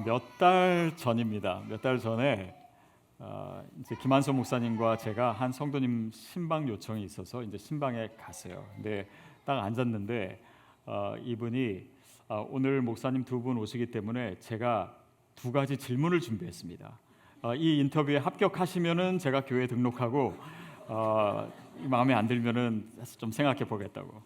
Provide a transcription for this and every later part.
몇 달 전입니다. 몇 달 전에 이제 김한선 목사님과 제가 한 성도님 신방 요청이 있어서 이제 신방에 갔어요. 근데 딱 앉았는데 이분이 오늘 목사님 두 분 오시기 때문에 제가 두 가지 질문을 준비했습니다. 이 인터뷰에 합격하시면은 제가 교회 등록하고 마음에 안 들면은 좀 생각해 보겠다고.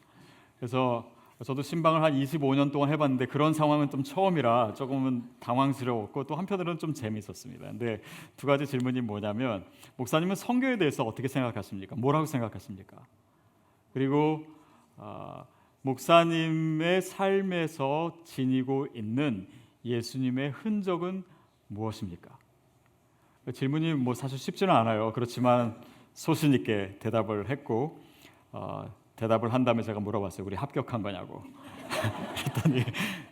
그래서 저도 신방을 한 25년 동안 해봤는데 그런 상황은 좀 처음이라 조금은 당황스러웠고 또 한편으로는 좀 재미있었습니다. 근데 두 가지 질문이 뭐냐면, 목사님은 선교에 대해서 어떻게 생각하십니까? 뭐라고 생각하십니까? 그리고 목사님의 삶에서 지니고 있는 예수님의 흔적은 무엇입니까? 질문이 뭐 사실 쉽지는 않아요. 그렇지만 소신 있게 대답을 했고 대답을 한 다음에 제가 물어봤어요. 우리 합격한 거냐고.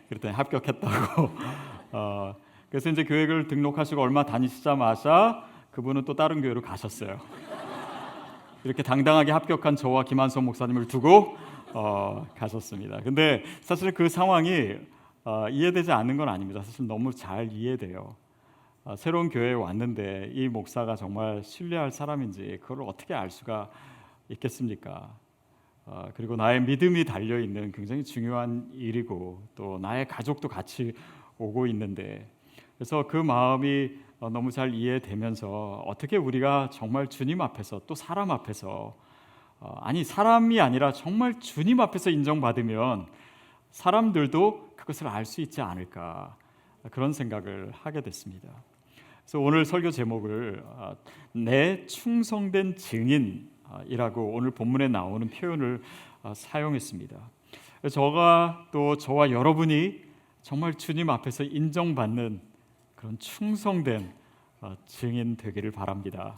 그랬더니 합격했다고. 그래서 이제 교회를 등록하시고 얼마 다니시자마자 그분은 또 다른 교회로 가셨어요. 이렇게 당당하게 합격한 저와 김한성 목사님을 두고 가셨습니다. 근데 사실 그 상황이 이해되지 않는 건 아닙니다. 사실 너무 잘 이해돼요. 새로운 교회에 왔는데 이 목사가 정말 신뢰할 사람인지 그걸 어떻게 알 수가 있겠습니까? 그리고 나의 믿음이 달려있는 굉장히 중요한 일이고 또 나의 가족도 같이 오고 있는데, 그래서 그 마음이 너무 잘 이해되면서 어떻게 우리가 정말 주님 앞에서 또 사람 앞에서 아니 사람이 아니라 정말 주님 앞에서 인정받으면 사람들도 그것을 알 수 있지 않을까, 그런 생각을 하게 됐습니다. 그래서 오늘 설교 제목을 내 충성된 증인 이라고 오늘 본문에 나오는 표현을 사용했습니다. 저와 여러분이 정말 주님 앞에서 인정받는 그런 충성된 증인 되기를 바랍니다.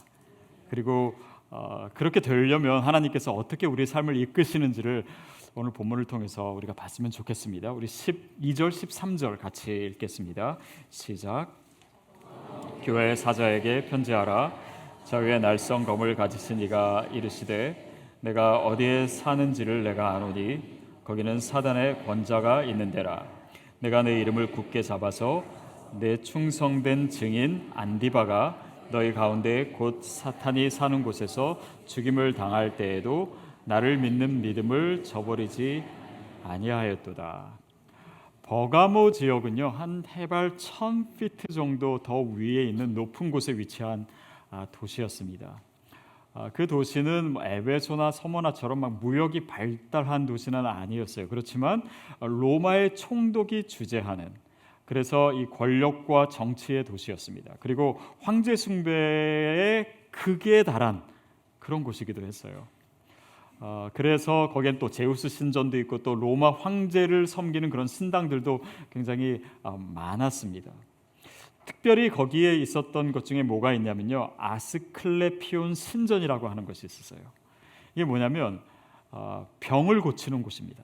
그리고 그렇게 되려면 하나님께서 어떻게 우리의 삶을 이끄시는지를 오늘 본문을 통해서 우리가 봤으면 좋겠습니다. 우리 12절 13절 같이 읽겠습니다. 시작. 교회 사자에게 편지하라. 자위의 날성 검을 가지신 이가 이르시되 내가 어디에 사는지를 내가 아노니 거기는 사단의 권자가 있는 데라. 내가 내 이름을 굳게 잡아서 내 충성된 증인 안디바가 너희 가운데 곧 사탄이 사는 곳에서 죽임을 당할 때에도 나를 믿는 믿음을 저버리지 아니하였도다. 버가모 지역은요, 한 해발 1000피트 정도 더 위에 있는 높은 곳에 위치한 도시였습니다. 그 도시는 에베소나 서머나처럼 막 무역이 발달한 도시는 아니었어요. 그렇지만 로마의 총독이 주재하는, 그래서 이 권력과 정치의 도시였습니다. 그리고 황제 숭배의 극에 달한 그런 곳이기도 했어요. 그래서 거기엔 또 제우스 신전도 있고 또 로마 황제를 섬기는 그런 신당들도 굉장히 많았습니다. 특별히 거기에 있었던 것 중에 뭐가 있냐면요, 아스클레피온 신전이라고 하는 것이 있었어요. 이게 뭐냐면 병을 고치는 곳입니다.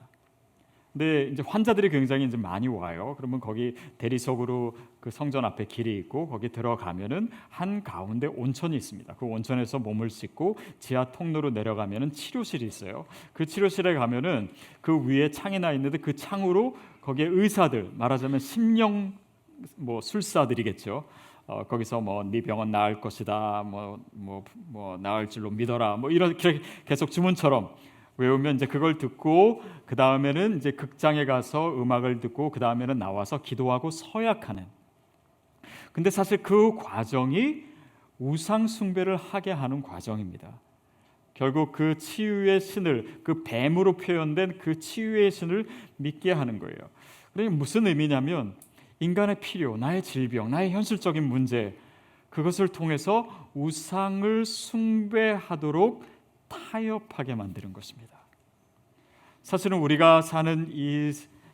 근데 이제 환자들이 굉장히 이제 많이 와요. 그러면 거기 대리석으로 그 성전 앞에 길이 있고 거기 들어가면은 한 가운데 온천이 있습니다. 그 온천에서 몸을 씻고 지하 통로로 내려가면은 치료실이 있어요. 그 치료실에 가면은 그 위에 창이 나 있는데 그 창으로 거기에 의사들, 말하자면 심령 술사들이겠죠. 거기서 네 병은 나을 것이다, 나을 줄로 믿어라, 이렇게 계속 주문처럼 외우면 이제 그걸 듣고 그 다음에는 이제 극장에 가서 음악을 듣고 그 다음에는 나와서 기도하고 서약하는. 근데 사실 그 과정이 우상 숭배를 하게 하는 과정입니다. 결국 그 치유의 신을, 그 뱀으로 표현된 그 치유의 신을 믿게 하는 거예요. 그러니까 무슨 의미냐면 인간의 필요, 나의 질병, 나의 현실적인 문제, 그것을 통해서 우상을 숭배하도록 타협하게 만드는 것입니다. 사실은 우리가 사는 이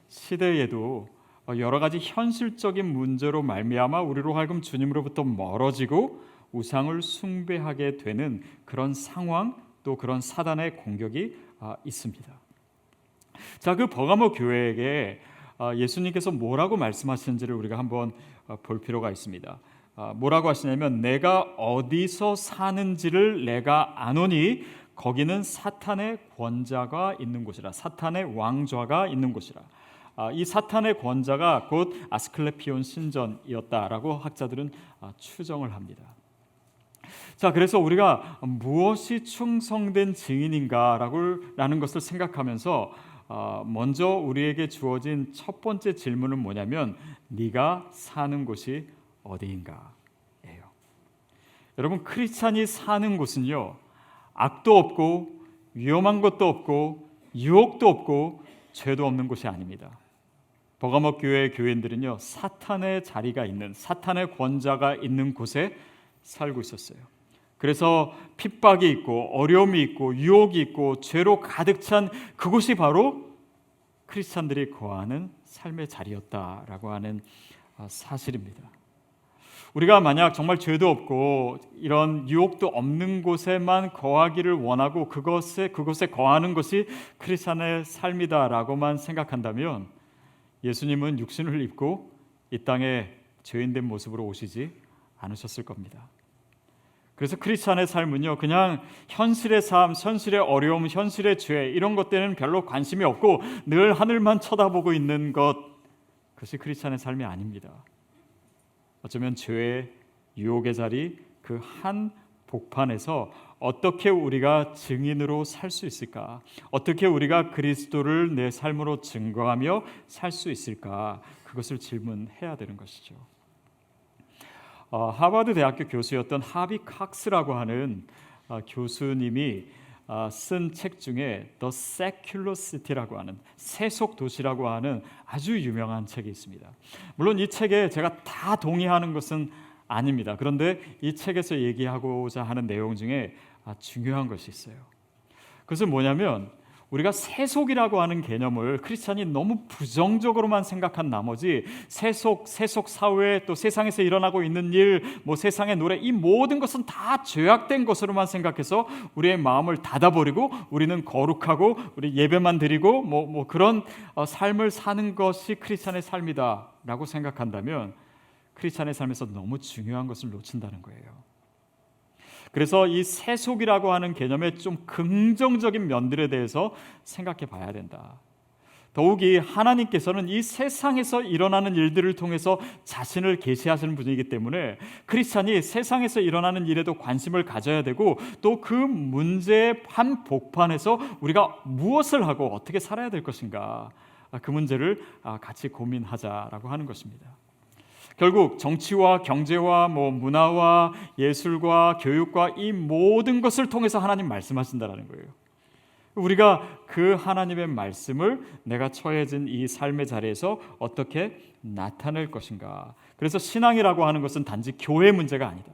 시대에도 여러 가지 현실적인 문제로 말미암아 우리로 하여금 주님으로부터 멀어지고 우상을 숭배하게 되는 그런 상황, 또 그런 사단의 공격이 있습니다. 자, 그 버가모 교회에게 예수님께서 뭐라고 말씀하시는지를 우리가 한번 볼 필요가 있습니다. 뭐라고 하시냐면 내가 어디서 사는지를 내가 아노니 거기는 사탄의 권자가 있는 곳이라, 사탄의 왕좌가 있는 곳이라. 이 사탄의 권자가 곧 아스클레피온 신전이었다라고 학자들은 추정을 합니다. 자, 그래서 우리가 무엇이 충성된 증인인가라는 것을 생각하면서 먼저 우리에게 주어진 첫 번째 질문은 뭐냐면 네가 사는 곳이 어디인가예요. 여러분, 크리스찬이 사는 곳은요, 악도 없고 위험한 것도 없고 유혹도 없고 죄도 없는 곳이 아닙니다. 버가모 교회의 교인들은요, 사탄의 자리가 있는, 사탄의 권자가 있는 곳에 살고 있었어요. 그래서 핍박이 있고 어려움이 있고 유혹이 있고 죄로 가득 찬 그곳이 바로 크리스찬들이 거하는 삶의 자리였다라고 하는 사실입니다. 우리가 만약 정말 죄도 없고 이런 유혹도 없는 곳에만 거하기를 원하고 그곳에 거하는 것이 크리스찬의 삶이다라고만 생각한다면 예수님은 육신을 입고 이 땅에 죄인된 모습으로 오시지 않으셨을 겁니다. 그래서 크리스찬의 삶은요, 그냥 현실의 삶, 현실의 어려움, 현실의 죄 이런 것들은 별로 관심이 없고 늘 하늘만 쳐다보고 있는 것, 그것이 크리스찬의 삶이 아닙니다. 어쩌면 죄의 유혹의 자리, 그 한 복판에서 어떻게 우리가 증인으로 살 수 있을까? 어떻게 우리가 그리스도를 내 삶으로 증거하며 살 수 있을까? 그것을 질문해야 되는 것이죠. 하버드 대학교 교수였던 하비 칵스라고 하는 교수님이 쓴 책 중에 The Secular City라고 하는 세속 도시라고 하는 아주 유명한 책이 있습니다. 물론 이 책에 제가 다 동의하는 것은 아닙니다. 그런데 이 책에서 얘기하고자 하는 내용 중에 중요한 것이 있어요. 그것은 뭐냐면 우리가 세속이라고 하는 개념을 크리스찬이 너무 부정적으로만 생각한 나머지 세속 사회, 또 세상에서 일어나고 있는 일, 뭐 세상의 노래, 이 모든 것은 다 죄악된 것으로만 생각해서 우리의 마음을 닫아버리고 우리는 거룩하고 우리 예배만 드리고 뭐 그런 삶을 사는 것이 크리스찬의 삶이다라고 생각한다면 크리스찬의 삶에서 너무 중요한 것을 놓친다는 거예요. 그래서 이 세속이라고 하는 개념의 좀 긍정적인 면들에 대해서 생각해 봐야 된다. 더욱이 하나님께서는 이 세상에서 일어나는 일들을 통해서 자신을 계시하시는 분이기 때문에 크리스찬이 세상에서 일어나는 일에도 관심을 가져야 되고 또 그 문제의 한 복판에서 우리가 무엇을 하고 어떻게 살아야 될 것인가, 그 문제를 같이 고민하자라고 하는 것입니다. 결국 정치와 경제와 문화와 예술과 교육과 이 모든 것을 통해서 하나님 말씀하신다라는 거예요. 우리가 그 하나님의 말씀을 내가 처해진 이 삶의 자리에서 어떻게 나타낼 것인가. 그래서 신앙이라고 하는 것은 단지 교회 문제가 아니다.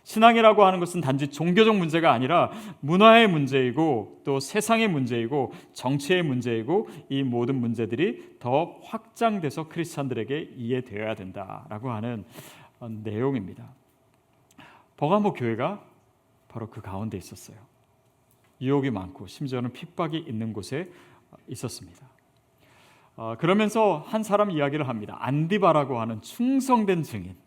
신앙이라고 하는 것은 단지 종교적 문제가 아니라 문화의 문제이고 또 세상의 문제이고 정치의 문제이고 이 모든 문제들이 더 확장돼서 크리스찬들에게 이해되어야 된다라고 하는 내용입니다. 버가모 교회가 바로 그 가운데 있었어요. 유혹이 많고 심지어는 핍박이 있는 곳에 있었습니다. 그러면서 한 사람 이야기를 합니다. 안디바라고 하는 충성된 증인.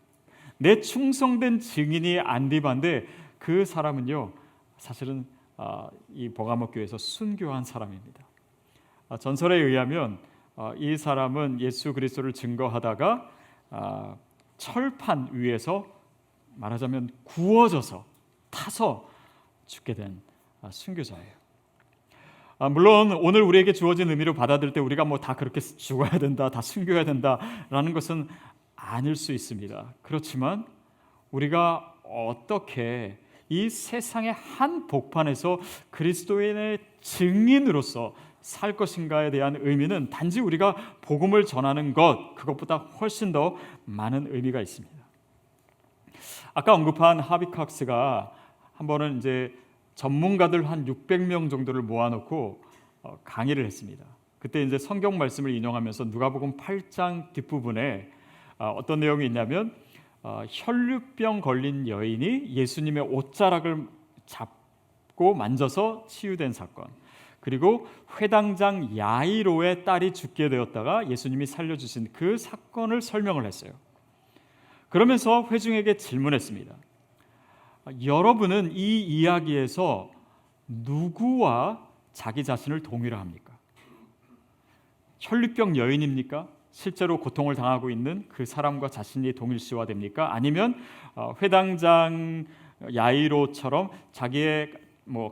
내 충성된 증인이 안디바인데 그 사람은요, 사실은 이 버가모 교회에서 순교한 사람입니다. 전설에 의하면 이 사람은 예수 그리스도를 증거하다가 철판 위에서 말하자면 구워져서 타서 죽게 된 순교자예요. 물론 오늘 우리에게 주어진 의미로 받아들일 때 우리가 다 그렇게 죽어야 된다, 다 순교해야 된다라는 것은 아닐 수 있습니다. 그렇지만 우리가 어떻게 이 세상의 한 복판에서 그리스도인의 증인으로서 살 것인가에 대한 의미는 단지 우리가 복음을 전하는 것, 그것보다 훨씬 더 많은 의미가 있습니다. 아까 언급한 하비 칵스가 한 번은 이제 전문가들 한 600명 정도를 모아놓고 강의를 했습니다. 그때 이제 성경 말씀을 인용하면서 누가복음 8장 뒷부분에 어떤 내용이 있냐면 혈루병 걸린 여인이 예수님의 옷자락을 잡고 만져서 치유된 사건, 그리고 회당장 야이로의 딸이 죽게 되었다가 예수님이 살려주신 그 사건을 설명을 했어요. 그러면서 회중에게 질문했습니다. 여러분은 이 이야기에서 누구와 자기 자신을 동일화합니까? 혈류병 여인입니까? 실제로 고통을 당하고 있는 그 사람과 자신이 동일시화됩니까? 아니면 회당장 야이로처럼 자기의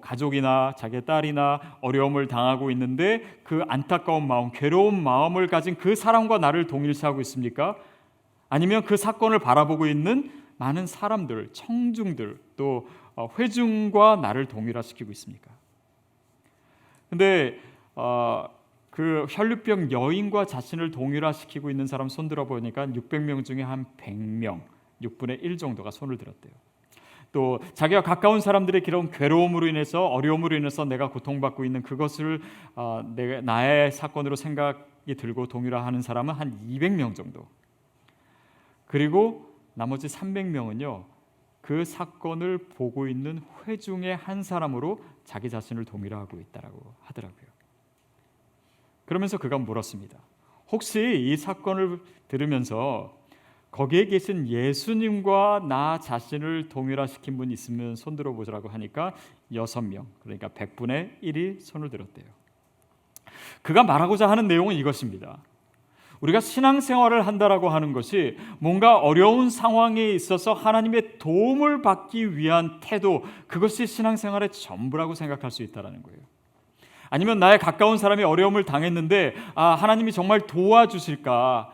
가족이나 자기의 딸이나 어려움을 당하고 있는데 그 안타까운 마음, 괴로운 마음을 가진 그 사람과 나를 동일시하고 있습니까? 아니면 그 사건을 바라보고 있는 많은 사람들, 청중들, 또 회중과 나를 동일화시키고 있습니까? 근데 그 혈류병 여인과 자신을 동일화시키고 있는 사람 손 들어보니까 600명 중에 한 100명, 6분의 1 정도가 손을 들었대요. 또 자기가 가까운 사람들의 그런 괴로움으로 인해서, 어려움으로 인해서 내가 고통받고 있는 그것을 나의 사건으로 생각이 들고 동일화하는 사람은 한 200명 정도. 그리고 나머지 300명은요, 그 사건을 보고 있는 회중의 한 사람으로 자기 자신을 동일화하고 있다라고 하더라고요. 그러면서 그가 물었습니다. 혹시 이 사건을 들으면서 거기에 계신 예수님과 나 자신을 동일화시킨 분 있으면 손 들어보자라고 하니까 6명, 그러니까 100분의 1이 손을 들었대요. 그가 말하고자 하는 내용은 이것입니다. 우리가 신앙생활을 한다라고 하는 것이 뭔가 어려운 상황에 있어서 하나님의 도움을 받기 위한 태도, 그것이 신앙생활의 전부라고 생각할 수 있다는 거예요. 아니면 나의 가까운 사람이 어려움을 당했는데 하나님이 정말 도와주실까,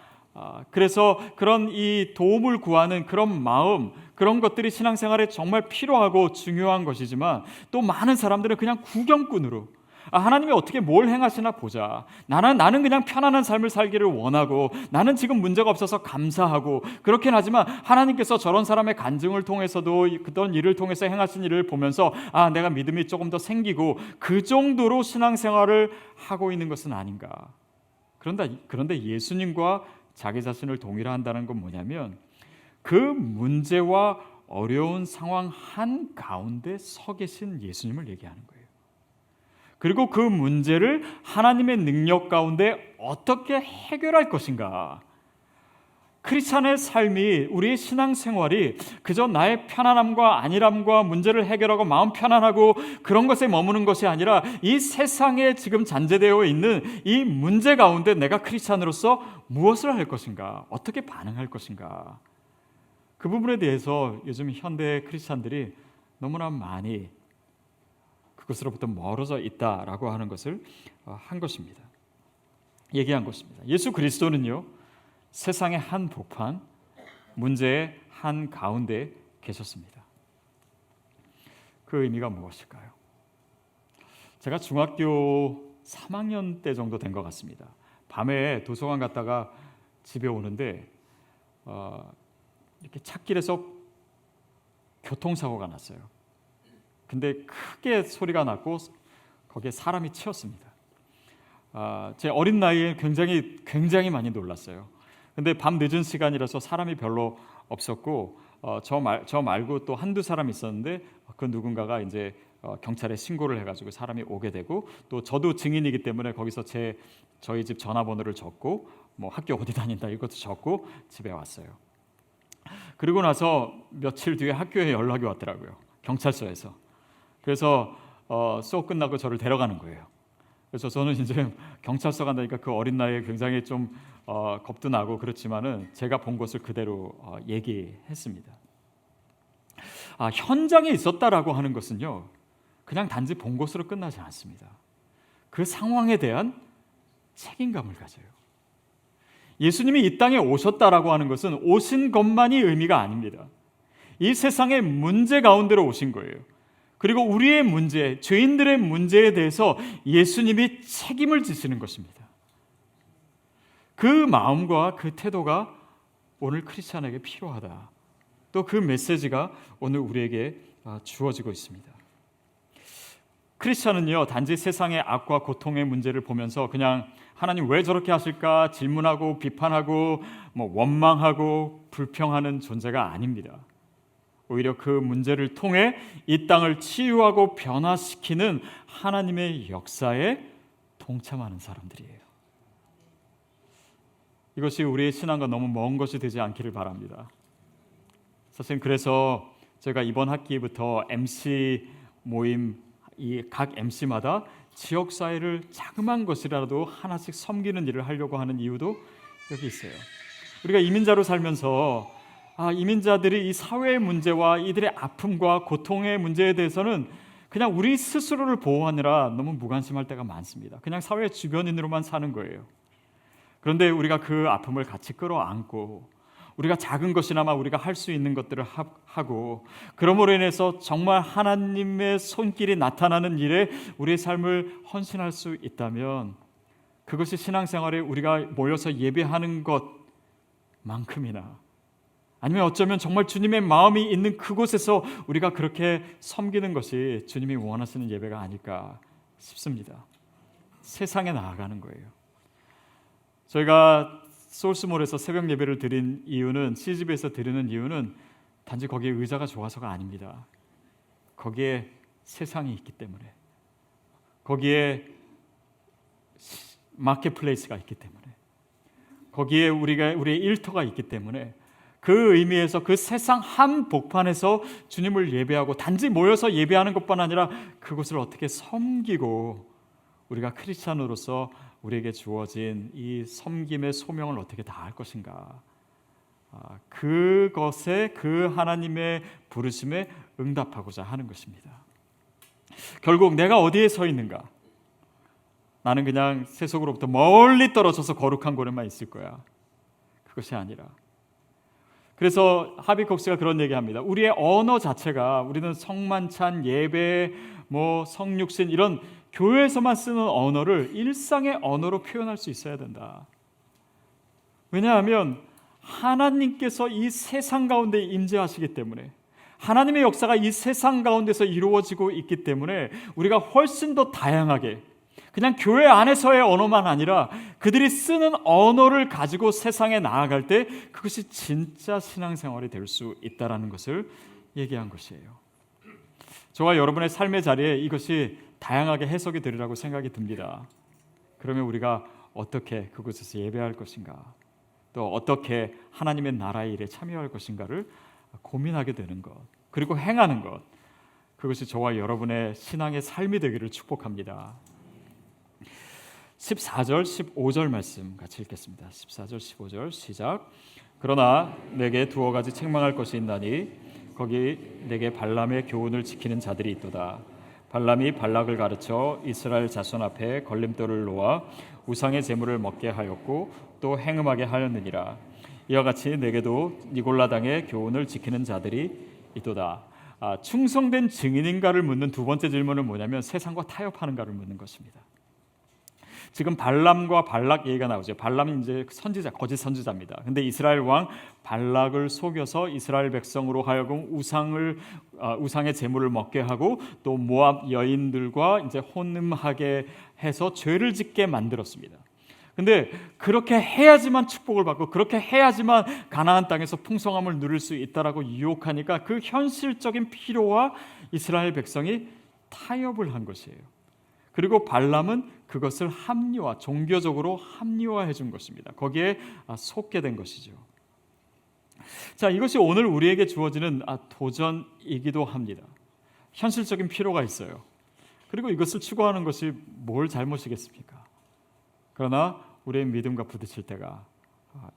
그래서 그런 이 도움을 구하는 그런 마음, 그런 것들이 신앙생활에 정말 필요하고 중요한 것이지만, 또 많은 사람들은 그냥 구경꾼으로 하나님이 어떻게 뭘 행하시나 보자, 나는 그냥 편안한 삶을 살기를 원하고, 나는 지금 문제가 없어서 감사하고, 그렇긴 하지만 하나님께서 저런 사람의 간증을 통해서도 그런 일을 통해서 행하신 일을 보면서 내가 믿음이 조금 더 생기고, 그 정도로 신앙생활을 하고 있는 것은 아닌가. 그런데 예수님과 자기 자신을 동일화한다는 건 뭐냐면, 그 문제와 어려운 상황 한가운데 서 계신 예수님을 얘기하는 거예요. 그리고 그 문제를 하나님의 능력 가운데 어떻게 해결할 것인가. 크리스찬의 삶이, 우리의 신앙생활이 그저 나의 편안함과 안일함과 문제를 해결하고 마음 편안하고 그런 것에 머무는 것이 아니라, 이 세상에 지금 잔재되어 있는 이 문제 가운데 내가 크리스찬으로서 무엇을 할 것인가, 어떻게 반응할 것인가. 그 부분에 대해서 요즘 현대 크리스찬들이 너무나 많이 그것으로부터 멀어져 있다라고 하는 것을 얘기한 것입니다. 예수 그리스도는요, 세상의 한 복판, 문제의 한 가운데 계셨습니다. 그 의미가 무엇일까요? 제가 중학교 3학년 때 정도 된 것 같습니다. 밤에 도서관 갔다가 집에 오는데 이렇게 찾길에서 교통사고가 났어요. 근데 크게 소리가 났고 거기에 사람이 치였습니다. 제 어린 나이에 굉장히 많이 놀랐어요. 근데 밤 늦은 시간이라서 사람이 별로 없었고 저 말고 또 한두 사람 있었는데, 그 누군가가 이제 경찰에 신고를 해가지고 사람이 오게 되고, 또 저도 증인이기 때문에 거기서 저희 집 전화번호를 적고 학교 어디 다닌다 이것도 적고 집에 왔어요. 그리고 나서 며칠 뒤에 학교에 연락이 왔더라고요, 경찰서에서. 그래서 수업 끝나고 저를 데려가는 거예요. 그래서 저는 이제 경찰서 간다니까 그 어린 나이에 굉장히 좀 겁도 나고 그렇지만은 제가 본 것을 그대로 얘기했습니다. 현장에 있었다라고 하는 것은요, 그냥 단지 본 것으로 끝나지 않습니다. 그 상황에 대한 책임감을 가져요. 예수님이 이 땅에 오셨다라고 하는 것은 오신 것만이 의미가 아닙니다. 이 세상의 문제 가운데로 오신 거예요. 그리고 우리의 문제, 죄인들의 문제에 대해서 예수님이 책임을 지시는 것입니다. 그 마음과 그 태도가 오늘 크리스찬에게 필요하다. 또 그 메시지가 오늘 우리에게 주어지고 있습니다. 크리스찬은요, 단지 세상의 악과 고통의 문제를 보면서 그냥 하나님 왜 저렇게 하실까 질문하고 비판하고 원망하고 불평하는 존재가 아닙니다. 오히려 그 문제를 통해 이 땅을 치유하고 변화시키는 하나님의 역사에 동참하는 사람들이에요. 이것이 우리의 신앙과 너무 먼 것이 되지 않기를 바랍니다. 사실 그래서 제가 이번 학기부터 MC 모임, 이 각 MC마다 지역 사회를 자그마한 것이라도 하나씩 섬기는 일을 하려고 하는 이유도 여기 있어요. 우리가 이민자로 살면서 이민자들이 이 사회의 문제와 이들의 아픔과 고통의 문제에 대해서는 그냥 우리 스스로를 보호하느라 너무 무관심할 때가 많습니다. 그냥 사회 주변인으로만 사는 거예요. 그런데 우리가 그 아픔을 같이 끌어안고 우리가 작은 것이나마 우리가 할 수 있는 것들을 하고 그러므로 인해서 정말 하나님의 손길이 나타나는 일에 우리의 삶을 헌신할 수 있다면 그것이 신앙생활에 우리가 모여서 예배하는 것만큼이나 아니면 어쩌면 정말 주님의 마음이 있는 그곳에서 우리가 그렇게 섬기는 것이 주님이 원하시는 예배가 아닐까 싶습니다. 세상에 나아가는 거예요. 저희가 소울스몰에서 새벽 예배를 드린 이유는 CGV에서 드리는 이유는 단지 거기에 의자가 좋아서가 아닙니다. 거기에 세상이 있기 때문에 거기에 마켓플레이스가 있기 때문에 거기에 우리의 일터가 있기 때문에 그 의미에서 그 세상 한복판에서 주님을 예배하고 단지 모여서 예배하는 것뿐 아니라 그곳을 어떻게 섬기고 우리가 크리스찬으로서 우리에게 주어진 이 섬김의 소명을 어떻게 다할 것인가 그것에 그 하나님의 부르심에 응답하고자 하는 것입니다. 결국 내가 어디에 서 있는가? 나는 그냥 세속으로부터 멀리 떨어져서 거룩한 곳에만 있을 거야. 그것이 아니라 그래서 하비콕스가 그런 얘기합니다. 우리의 언어 자체가 우리는 성만찬, 예배, 성육신 이런 교회에서만 쓰는 언어를 일상의 언어로 표현할 수 있어야 된다. 왜냐하면 하나님께서 이 세상 가운데 임재하시기 때문에 하나님의 역사가 이 세상 가운데서 이루어지고 있기 때문에 우리가 훨씬 더 다양하게 그냥 교회 안에서의 언어만 아니라 그들이 쓰는 언어를 가지고 세상에 나아갈 때 그것이 진짜 신앙생활이 될 수 있다는 것을 얘기한 것이에요. 저와 여러분의 삶의 자리에 이것이 다양하게 해석이 되리라고 생각이 듭니다. 그러면 우리가 어떻게 그곳에서 예배할 것인가 또 어떻게 하나님의 나라의 일에 참여할 것인가를 고민하게 되는 것 그리고 행하는 것 그것이 저와 여러분의 신앙의 삶이 되기를 축복합니다. 14절 15절 말씀 같이 읽겠습니다. 14절 15절 시작. 그러나 내게 두어 가지 책망할 것이 있나니 거기 내게 발람의 교훈을 지키는 자들이 있도다. 발람이 발락을 가르쳐 이스라엘 자손 앞에 걸림돌을 놓아 우상의 제물을 먹게 하였고 또 행음하게 하였느니라. 이와 같이 내게도 니골라 당의 교훈을 지키는 자들이 있도다. 충성된 증인인가를 묻는 두 번째 질문은 뭐냐면 세상과 타협하는가를 묻는 것입니다. 지금 발람과 발락 얘기가 나오죠. 발람이 이제 선지자, 거짓 선지자입니다. 근데 이스라엘 왕 발락을 속여서 이스라엘 백성으로 하여금 우상의 제물을 먹게 하고 또 모압 여인들과 이제 혼음하게 해서 죄를 짓게 만들었습니다. 근데 그렇게 해야지만 축복을 받고 그렇게 해야지만 가나안 땅에서 풍성함을 누릴 수 있다라고 유혹하니까 그 현실적인 필요와 이스라엘 백성이 타협을 한 것이에요. 그리고 발람은 그것을 종교적으로 합리화해 준 것입니다. 거기에 속게 된 것이죠. 자, 이것이 오늘 우리에게 주어지는 도전이기도 합니다. 현실적인 필요가 있어요. 그리고 이것을 추구하는 것이 뭘 잘못이겠습니까? 그러나 우리의 믿음과 부딪힐 때가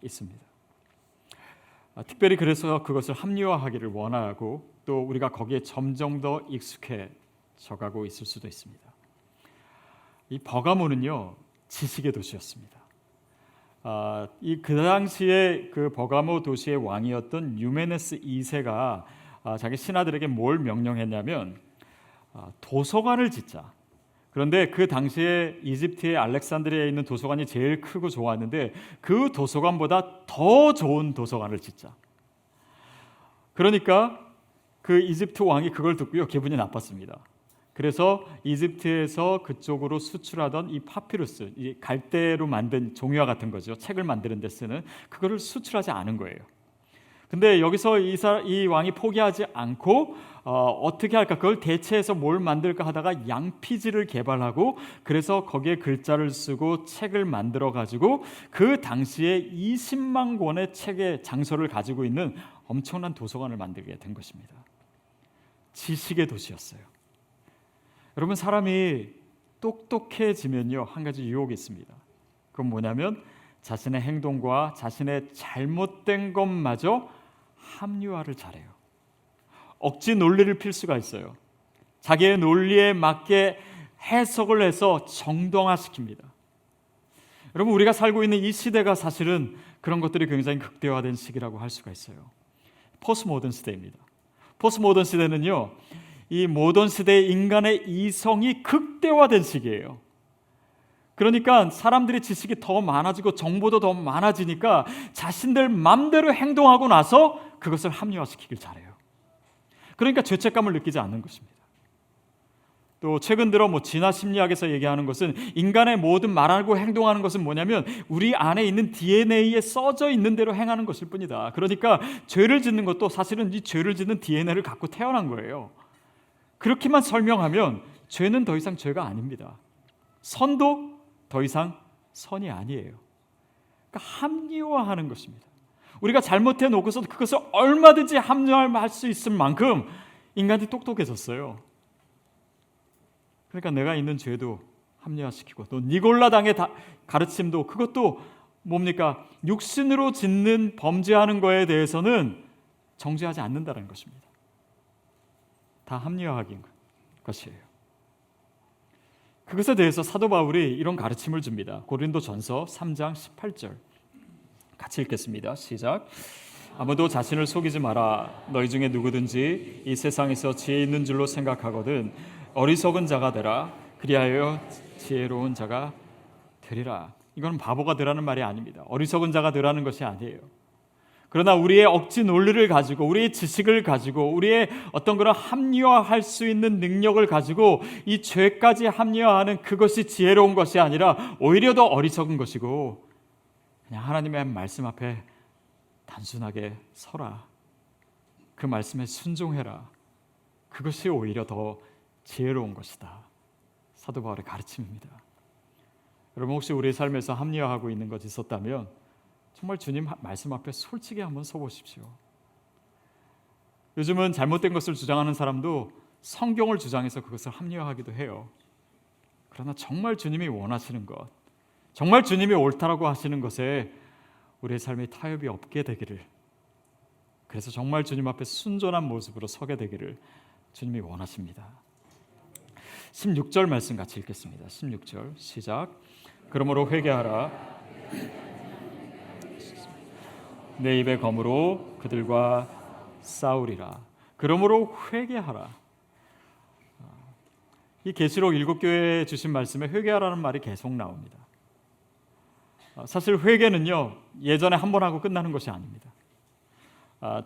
있습니다. 특별히 그래서 그것을 합리화하기를 원하고 또 우리가 거기에 점점 더 익숙해져 가고 있을 수도 있습니다. 이 버가모는요 지식의 도시였습니다. 그 당시에 그 버가모 도시의 왕이었던 유메네스 2세가 자기 신하들에게 뭘 명령했냐면 도서관을 짓자. 그런데 그 당시에 이집트의 알렉산드리아에 있는 도서관이 제일 크고 좋았는데 그 도서관보다 더 좋은 도서관을 짓자. 그러니까 그 이집트 왕이 그걸 듣고요 기분이 나빴습니다. 그래서 이집트에서 그쪽으로 수출하던 이 파피루스, 이 갈대로 만든 종이와 같은 거죠. 책을 만드는 데 쓰는 그거를 수출하지 않은 거예요. 근데 여기서 이 왕이 포기하지 않고 어떻게 할까? 그걸 대체해서 뭘 만들까 하다가 양피지를 개발하고 그래서 거기에 글자를 쓰고 책을 만들어 가지고 그 당시에 20만 권의 책의 장서를 가지고 있는 엄청난 도서관을 만들게 된 것입니다. 지식의 도시였어요. 여러분 사람이 똑똑해지면요, 한 가지 유혹이 있습니다. 그건 뭐냐면 자신의 행동과 자신의 잘못된 것마저 합리화를 잘해요. 억지 논리를 필 수가 있어요. 자기의 논리에 맞게 해석을 해서 정당화시킵니다. 여러분, 우리가 살고 있는 이 시대가 사실은 그런 것들이 굉장히 극대화된 시기라고 할 수가 있어요. 포스트 모던 시대입니다. 포스트 모던 시대는요, 이 모던 시대의 인간의 이성이 극대화된 시기예요. 그러니까 사람들의 지식이 더 많아지고 정보도 더 많아지니까 자신들 맘대로 행동하고 나서 그것을 합리화시키길 잘해요. 그러니까 죄책감을 느끼지 않는 것입니다. 또 최근 들어 진화 심리학에서 얘기하는 것은 인간의 모든 말하고 행동하는 것은 뭐냐면 우리 안에 있는 DNA에 써져 있는 대로 행하는 것일 뿐이다. 그러니까 죄를 짓는 것도 사실은 이 죄를 짓는 DNA를 갖고 태어난 거예요. 그렇게만 설명하면 죄는 더 이상 죄가 아닙니다. 선도 더 이상 선이 아니에요. 그러니까 합리화하는 것입니다. 우리가 잘못해 놓고서 그것을 얼마든지 합리화할 수 있을 만큼 인간이 똑똑해졌어요. 그러니까 내가 있는 죄도 합리화시키고 또 니골라당의 가르침도 그것도 뭡니까? 육신으로 짓는 범죄하는 거에 대해서는 정죄하지 않는다는 것입니다. 다 합리화하긴 것이에요. 그것에 대해서 사도 바울이 이런 가르침을 줍니다. 고린도전서 3장 18절 같이 읽겠습니다. 시작. 아무도 자신을 속이지 마라. 너희 중에 누구든지 이 세상에서 지혜 있는 줄로 생각하거든 어리석은 자가 되라. 그리하여 지혜로운 자가 되리라. 이건 바보가 되라는 말이 아닙니다. 어리석은 자가 되라는 것이 아니에요. 그러나 우리의 억지 논리를 가지고 우리의 지식을 가지고 우리의 어떤 그런 합리화할 수 있는 능력을 가지고 이 죄까지 합리화하는 그것이 지혜로운 것이 아니라 오히려 더 어리석은 것이고 그냥 하나님의 말씀 앞에 단순하게 서라. 그 말씀에 순종해라. 그것이 오히려 더 지혜로운 것이다. 사도 바울의 가르침입니다. 여러분 혹시 우리의 삶에서 합리화하고 있는 것이 있었다면 정말 주님 말씀 앞에 솔직히 한번 서보십시오. 요즘은 잘못된 것을 주장하는 사람도 성경을 주장해서 그것을 합리화하기도 해요. 그러나 정말 주님이 원하시는 것, 정말 주님이 옳다라고 하시는 것에 우리의 삶에 타협이 없게 되기를, 그래서 정말 주님 앞에 순전한 모습으로 서게 되기를 주님이 원하십니다. 16절 말씀 같이 읽겠습니다. 16절 시작. 그러므로 회개하라. 내 입의 검으로 그들과 싸우리라. 그러므로 회개하라. 이 계시록 7교회에 주신 말씀에 회개하라는 말이 계속 나옵니다. 사실 회개는요 예전에 한 번 하고 끝나는 것이 아닙니다.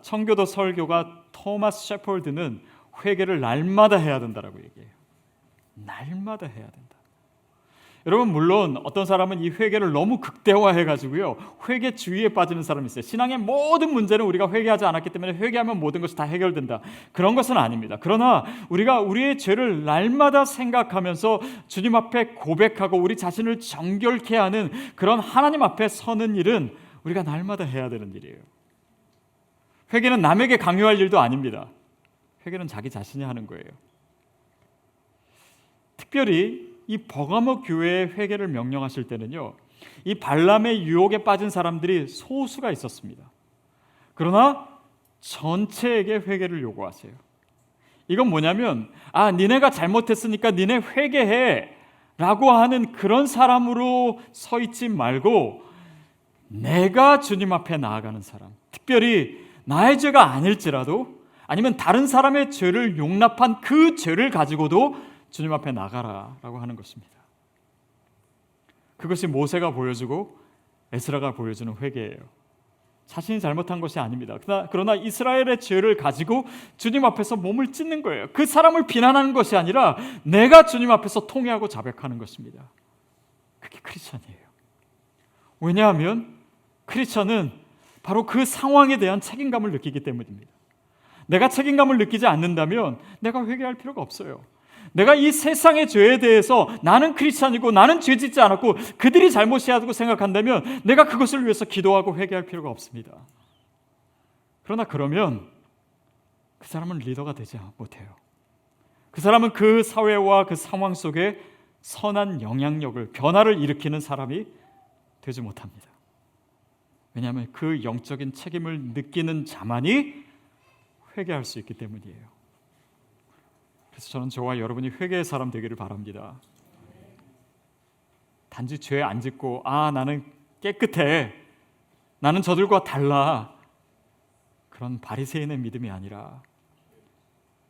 청교도 설교가 토마스 셰퍼드는 회개를 날마다 해야 된다라고 얘기해요. 날마다 해야 된다. 여러분 물론 어떤 사람은 이 회개를 너무 극대화해가지고요 회개 주의에 빠지는 사람이 있어요. 신앙의 모든 문제는 우리가 회개하지 않았기 때문에 회개하면 모든 것이 다 해결된다. 그런 것은 아닙니다. 그러나 우리가 우리의 죄를 날마다 생각하면서 주님 앞에 고백하고 우리 자신을 정결케 하는 그런 하나님 앞에 서는 일은 우리가 날마다 해야 되는 일이에요. 회개는 남에게 강요할 일도 아닙니다. 회개는 자기 자신이 하는 거예요. 특별히 이 버가모 교회의 회개를 명령하실 때는요 이 발람의 유혹에 빠진 사람들이 소수가 있었습니다. 그러나 전체에게 회개를 요구하세요. 이건 뭐냐면 니네가 잘못했으니까 니네 회개해 라고 하는 그런 사람으로 서 있지 말고 내가 주님 앞에 나아가는 사람, 특별히 나의 죄가 아닐지라도 아니면 다른 사람의 죄를 용납한 그 죄를 가지고도 주님 앞에 나가라라고 하는 것입니다. 그것이 모세가 보여주고 에스라가 보여주는 회개예요. 자신이 잘못한 것이 아닙니다. 그러나 이스라엘의 죄를 가지고 주님 앞에서 몸을 찢는 거예요. 그 사람을 비난하는 것이 아니라 내가 주님 앞에서 통회하고 자백하는 것입니다. 그게 크리스천이에요. 왜냐하면 크리스천은 바로 그 상황에 대한 책임감을 느끼기 때문입니다. 내가 책임감을 느끼지 않는다면 내가 회개할 필요가 없어요. 내가 이 세상의 죄에 대해서 나는 크리스찬이고 나는 죄 짓지 않았고 그들이 잘못이라고 생각한다면 내가 그것을 위해서 기도하고 회개할 필요가 없습니다. 그러면 그 사람은 리더가 되지 못해요. 그 사람은 그 사회와 그 상황 속에 선한 영향력을, 변화를 일으키는 사람이 되지 못합니다. 왜냐하면 그 영적인 책임을 느끼는 자만이 회개할 수 있기 때문이에요. 그래서 저는 저와 여러분이 회개의 사람 되기를 바랍니다. 단지 죄 안 짓고 나는 깨끗해, 나는 저들과 달라, 그런 바리새인의 믿음이 아니라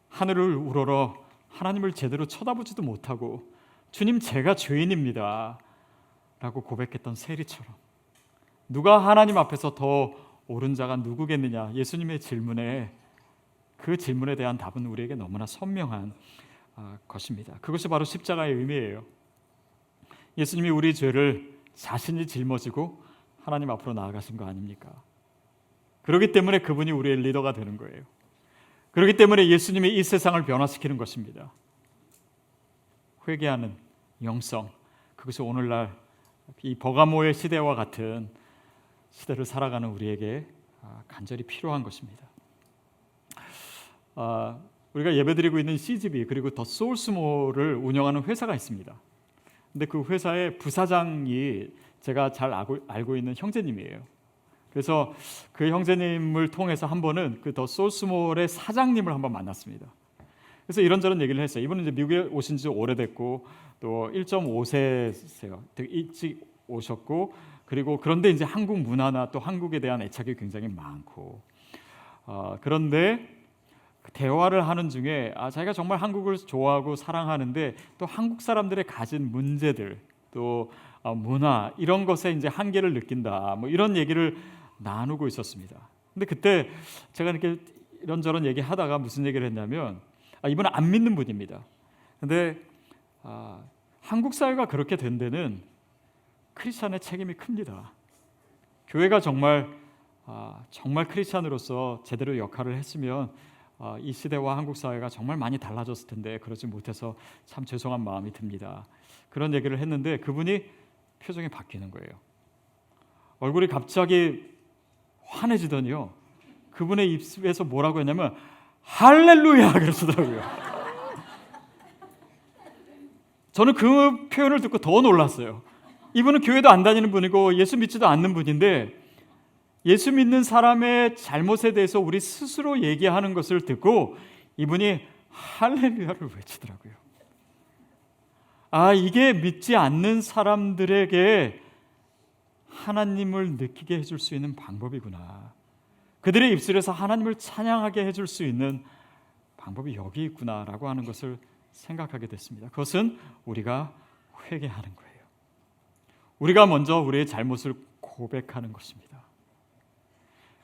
하늘을 우러러 하나님을 제대로 쳐다보지도 못하고 주님 제가 죄인입니다 라고 고백했던 세리처럼, 누가 하나님 앞에서 더 옳은 자가 누구겠느냐, 예수님의 질문에, 그 질문에 대한 답은 우리에게 너무나 선명한 것입니다. 그것이 바로 십자가의 의미예요. 예수님이 우리 죄를 자신이 짊어지고 하나님 앞으로 나아가신 거 아닙니까? 그렇기 때문에 그분이 우리의 리더가 되는 거예요. 그렇기 때문에 예수님이 이 세상을 변화시키는 것입니다. 회개하는 영성, 그것이 오늘날 이 버가모의 시대와 같은 시대를 살아가는 우리에게 간절히 필요한 것입니다. 우리가 예배드리고 있는 CGV 그리고 더 소울스몰을 운영하는 회사가 있습니다. 근데 그 회사의 부사장이 제가 잘 알고 있는 형제님이에요. 그래서 그 형제님을 통해서 한 번은 그 더 소울스몰의 사장님을 한번 만났습니다. 그래서 이런저런 얘기를 했어요. 이분은 이제 미국에 오신 지 오래됐고 또 1.5세세요. 되게 일찍 오셨고, 그리고 그런데 이제 한국 문화나 또 한국에 대한 애착이 굉장히 많고, 그런데 대화를 하는 중에 자기가 정말 한국을 좋아하고 사랑하는데 또 한국 사람들의 가진 문제들, 또 문화, 이런 것에 이제 한계를 느낀다, 뭐 이런 얘기를 나누고 있었습니다. 근데 그때 제가 이렇게 이런저런 얘기하다가 무슨 얘기를 했냐면, 이분은 안 믿는 분입니다. 근데 한국 사회가 그렇게 된 데는 크리스찬의 책임이 큽니다. 교회가 정말 크리스찬으로서 제대로 역할을 했으면 이 시대와 한국 사회가 정말 많이 달라졌을 텐데 그러지 못해서 참 죄송한 마음이 듭니다. 그런 얘기를 했는데 그분이 표정이 바뀌는 거예요. 얼굴이 갑자기 환해지더니요, 그분의 입에서 뭐라고 했냐면 할렐루야 그러시더라고요. 저는 그 표현을 듣고 더 놀랐어요. 이분은 교회도 안 다니는 분이고 예수 믿지도 않는 분인데, 예수 믿는 사람의 잘못에 대해서 우리 스스로 얘기하는 것을 듣고 이분이 할렐루야를 외치더라고요. 이게 믿지 않는 사람들에게 하나님을 느끼게 해줄 수 있는 방법이구나. 그들의 입술에서 하나님을 찬양하게 해줄 수 있는 방법이 여기 있구나라고 하는 것을 생각하게 됐습니다. 그것은 우리가 회개하는 거예요. 우리가 먼저 우리의 잘못을 고백하는 것입니다.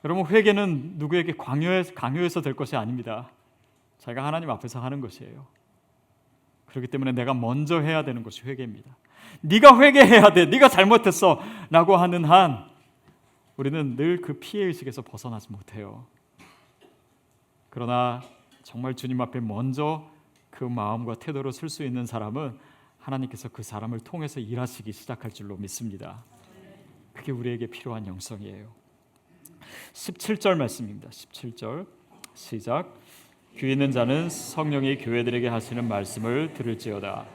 여러분, 회개는 누구에게 강요해서 될 것이 아닙니다. 자기가 하나님 앞에서 하는 것이에요. 그렇기 때문에 내가 먼저 해야 되는 것이 회개입니다. 네가 회개해야 돼, 네가 잘못했어 라고 하는 한 우리는 늘 그 피해의식에서 벗어나지 못해요. 그러나 정말 주님 앞에 먼저 그 마음과 태도로 설 수 있는 사람은 하나님께서 그 사람을 통해서 일하시기 시작할 줄로 믿습니다. 그게 우리에게 필요한 영성이에요. 17절 말씀입니다. 17절 시작. 귀 있는 자는 성령이 교회들에게 하시는 말씀을 들을지어다.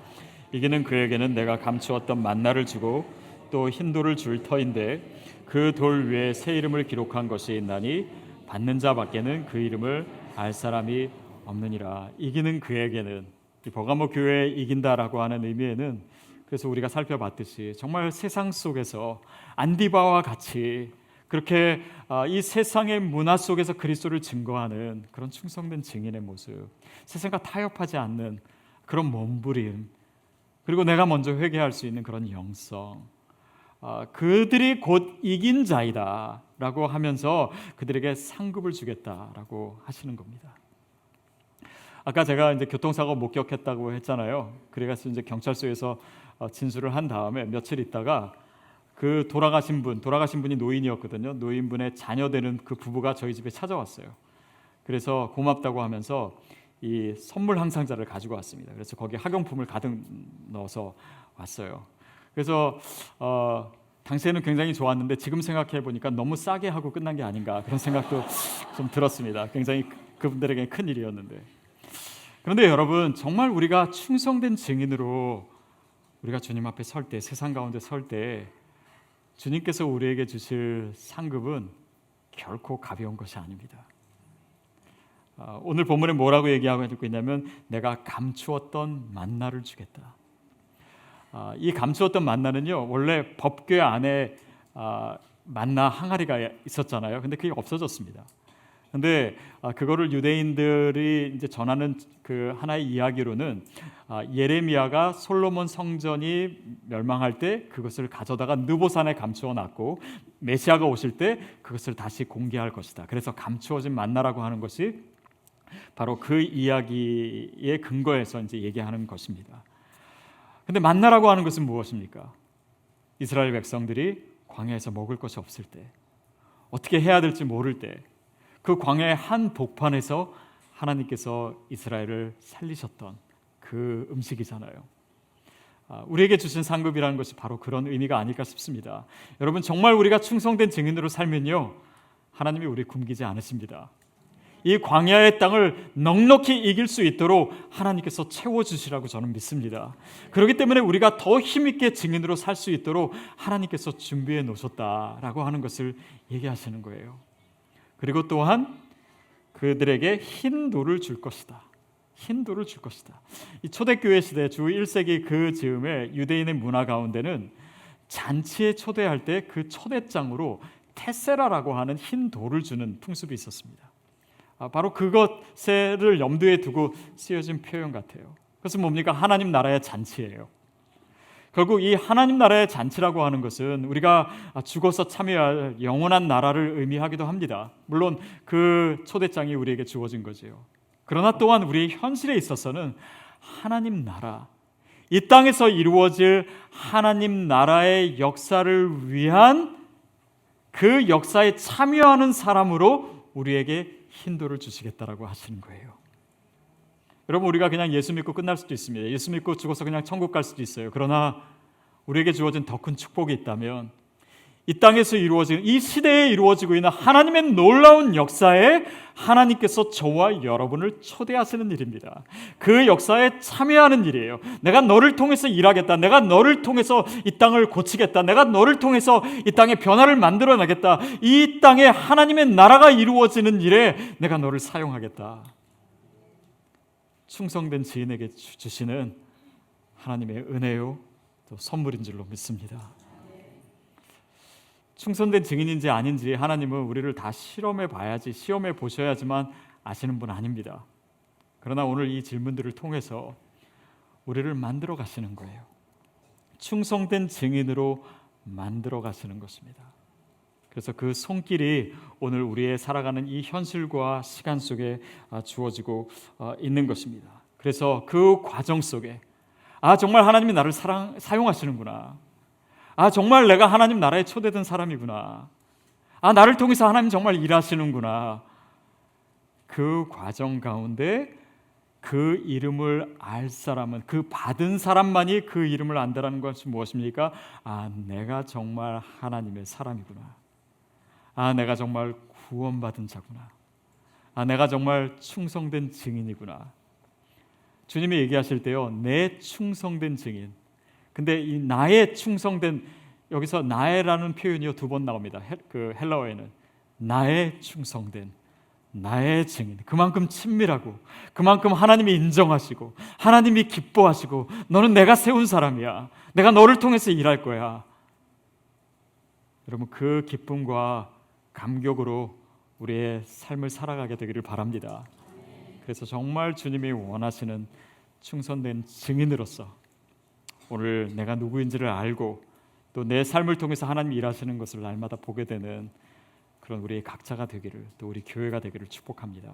이기는 그에게는 내가 감추었던 만나를 주고 또 흰 돌을 줄 터인데 그 돌 위에 새 이름을 기록한 것이 있나니 받는 자밖에는 그 이름을 알 사람이 없느니라. 이기는 그에게는, 이 버가모 교회에 이긴다라고 하는 의미에는, 그래서 우리가 살펴봤듯이 정말 세상 속에서 안디바와 같이 그렇게 이 세상의 문화 속에서 그리스도를 증거하는 그런 충성된 증인의 모습, 세상과 타협하지 않는 그런 몸부림, 그리고 내가 먼저 회개할 수 있는 그런 영성, 그들이 곧 이긴 자이다 라고 하면서 그들에게 상급을 주겠다라고 하시는 겁니다. 아까 제가 이제 교통사고 목격했다고 했잖아요. 그래서 이제 경찰서에서 진술을 한 다음에 며칠 있다가 그 돌아가신 분이 노인이었거든요. 노인분의 자녀 되는 그 부부가 저희 집에 찾아왔어요. 그래서 고맙다고 하면서 이 선물 항상자를 가지고 왔습니다. 그래서 거기에 학용품을 가득 넣어서 왔어요. 그래서 당시에는 굉장히 좋았는데 지금 생각해 보니까 너무 싸게 하고 끝난 게 아닌가, 그런 생각도 좀 들었습니다. 굉장히 그분들에게 큰 일이었는데. 그런데 여러분, 정말 우리가 충성된 증인으로 우리가 주님 앞에 설 때, 세상 가운데 설 때 주님께서 우리에게 주실 상급은 결코 가벼운 것이 아닙니다. 오늘 본문에 뭐라고 얘기하고 있냐면 내가 감추었던 만나를 주겠다. 이 감추었던 만나는요, 원래 법궤 안에 만나 항아리가 있었잖아요. 근데 그게 없어졌습니다. 근데 그거를 유대인들이 이제 전하는 그 하나의 이야기로는 예레미야가 솔로몬 성전이 멸망할 때 그것을 가져다가 느보산에 감추어 놨고 메시아가 오실 때 그것을 다시 공개할 것이다. 그래서 감추어진 만나라고 하는 것이 바로 그 이야기의 근거에서 이제 얘기하는 것입니다. 근데 만나라고 하는 것은 무엇입니까? 이스라엘 백성들이 광야에서 먹을 것이 없을 때, 어떻게 해야 될지 모를 때, 그 광야의 한 복판에서 하나님께서 이스라엘을 살리셨던 그 음식이잖아요. 우리에게 주신 상급이라는 것이 바로 그런 의미가 아닐까 싶습니다. 여러분, 정말 우리가 충성된 증인으로 살면요, 하나님이 우리 굶기지 않으십니다. 이 광야의 땅을 넉넉히 이길 수 있도록 하나님께서 채워주시라고 저는 믿습니다. 그렇기 때문에 우리가 더 힘있게 증인으로 살 수 있도록 하나님께서 준비해 놓으셨다라고 하는 것을 얘기하시는 거예요. 그리고 또한 그들에게 흰 돌을 줄 것이다. 흰 돌을 줄 것이다. 이 초대교회 시대 주 1세기 그 즈음에 유대인의 문화 가운데는 잔치에 초대할 때 그 초대장으로 테세라라고 하는 흰 돌을 주는 풍습이 있었습니다. 바로 그것을 염두에 두고 쓰여진 표현 같아요. 그것은 뭡니까? 하나님 나라의 잔치예요. 결국 이 하나님 나라의 잔치라고 하는 것은 우리가 죽어서 참여할 영원한 나라를 의미하기도 합니다. 물론 그 초대장이 우리에게 주어진 거지요. 그러나 또한 우리의 현실에 있어서는 하나님 나라, 이 땅에서 이루어질 하나님 나라의 역사를 위한 그 역사에 참여하는 사람으로 우리에게 흰돌을 주시겠다라고 하시는 거예요. 여러분, 우리가 그냥 예수 믿고 끝날 수도 있습니다. 예수 믿고 죽어서 그냥 천국 갈 수도 있어요. 그러나 우리에게 주어진 더 큰 축복이 있다면 이 땅에서 이루어지는, 이 시대에 이루어지고 있는 하나님의 놀라운 역사에 하나님께서 저와 여러분을 초대하시는 일입니다. 그 역사에 참여하는 일이에요. 내가 너를 통해서 일하겠다. 내가 너를 통해서 이 땅을 고치겠다. 내가 너를 통해서 이 땅에 변화를 만들어내겠다. 이 땅에 하나님의 나라가 이루어지는 일에 내가 너를 사용하겠다. 충성된 지인에게 주시는 하나님의 은혜요, 또 선물인 줄로 믿습니다. 충성된 증인인지 아닌지 하나님은 우리를 다 실험해 봐야지, 시험해 보셔야지만 아시는 분 아닙니다. 그러나 오늘 이 질문들을 통해서 우리를 만들어 가시는 거예요. 충성된 증인으로 만들어 가시는 것입니다. 그래서 그 손길이 오늘 우리의 살아가는 이 현실과 시간 속에 주어지고 있는 것입니다. 그래서 그 과정 속에 정말 하나님이 나를 사용하시는구나. 정말 내가 하나님 나라에 초대된 사람이구나. 나를 통해서 하나님 정말 일하시는구나. 그 과정 가운데 그 이름을 알 사람은, 그 받은 사람만이 그 이름을 안다라는 것이 무엇입니까? 내가 정말 하나님의 사람이구나. 내가 정말 구원받은 자구나. 내가 정말 충성된 증인이구나. 주님이 얘기하실 때요, 내 충성된 증인. 근데 이 나의 충성된, 여기서 나의라는 표현이요 2번 나옵니다. 그 헬라어에는 나의 충성된, 나의 증인. 그만큼 친밀하고, 그만큼 하나님이 인정하시고, 하나님이 기뻐하시고, 너는 내가 세운 사람이야. 내가 너를 통해서 일할 거야. 여러분, 그 기쁨과 감격으로 우리의 삶을 살아가게 되기를 바랍니다. 그래서 정말 주님이 원하시는 충성된 증인으로서 오늘 내가 누구인지를 알고 또 내 삶을 통해서 하나님이 일하시는 것을 날마다 보게 되는 그런 우리 각자가 되기를, 또 우리 교회가 되기를 축복합니다.